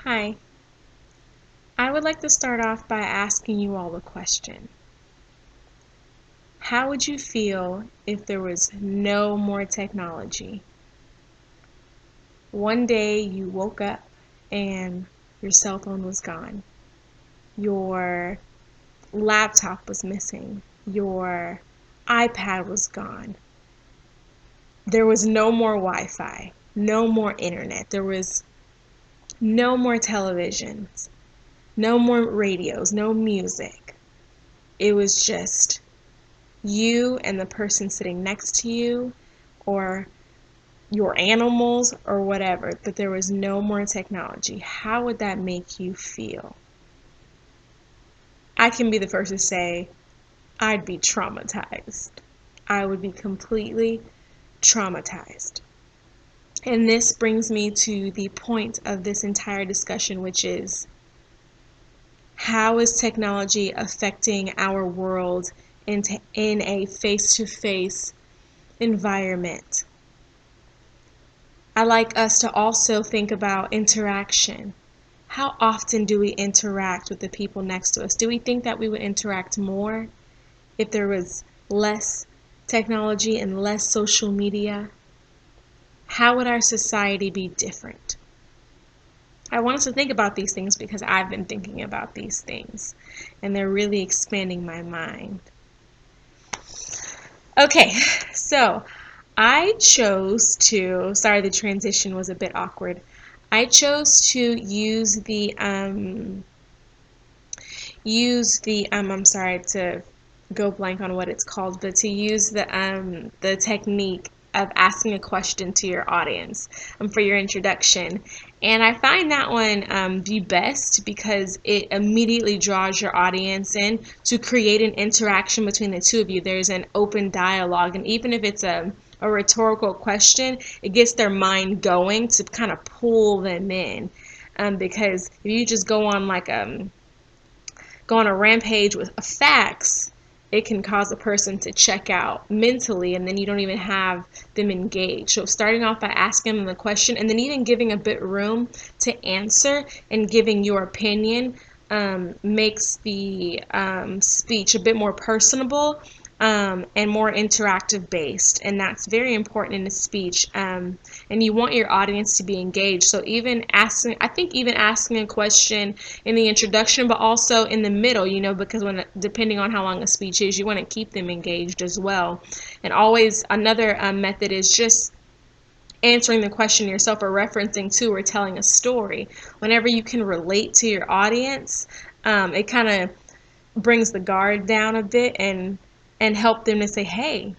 Hi, I would like to start off by asking you all a question. How would you feel if there was no more technology? One day you woke up and your cell phone was gone. Your laptop was missing. Your iPad was gone. There was no more Wi-Fi, no more internet. There was no more televisions, no more radios, no music. It was just you and the person sitting next to you, or your animals, or whatever, but there was no more technology. How would that make you feel? I can be the first to say I'd be traumatized. I would be completely traumatized. And this brings me to the point of this entire discussion, which is, how is technology affecting our world in a face-to-face environment? I like us to also think about interaction. How often do we interact with the people next to us? Do we think that we would interact more if there was less technology and less social media? How would our society be different? I want us to think about these things because I've been thinking about these things, and they're really expanding my mind. Okay, so I chose to, sorry, the transition was a bit awkward. I chose to I'm sorry to go blank on what it's called, but to use the technique of asking a question to your audience for your introduction. And I find that one the best because it immediately draws your audience in to create an interaction between the two of you. There's an open dialogue, and even if it's a rhetorical question, it gets their mind going to kind of pull them in. Because if you just go on a rampage with facts, it can cause a person to check out mentally, and then you don't even have them engaged. So starting off by asking them the question, and then even giving a bit room to answer and giving your opinion makes the speech a bit more personable and more interactive based, and that's very important in a speech. And you want your audience to be engaged. So even asking a question in the introduction, but also in the middle, because depending on how long a speech is, you want to keep them engaged as well. And always another method is just answering the question yourself, or referencing to, or telling a story. Whenever you can relate to your audience, it kind of brings the guard down a bit and help them to say, hey,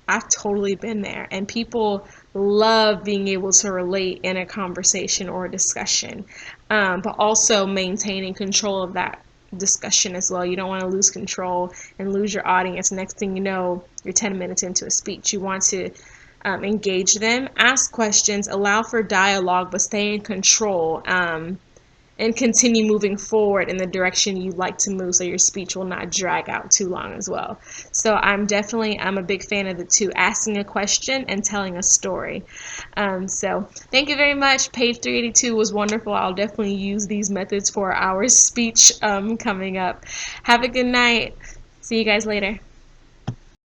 I've totally been there. And people love being able to relate in a conversation or a discussion, but also maintaining control of that discussion as well. You don't want to lose control and lose your audience. Next thing you know, you're 10 minutes into a speech. You want to engage them, ask questions, allow for dialogue, but stay in control, and continue moving forward in the direction you'd like to move, so your speech will not drag out too long as well. So I'm a big fan of the two, asking a question and telling a story. So thank you very much. Page 382 was wonderful. I'll definitely use these methods for our speech coming up. Have a good night. See you guys later.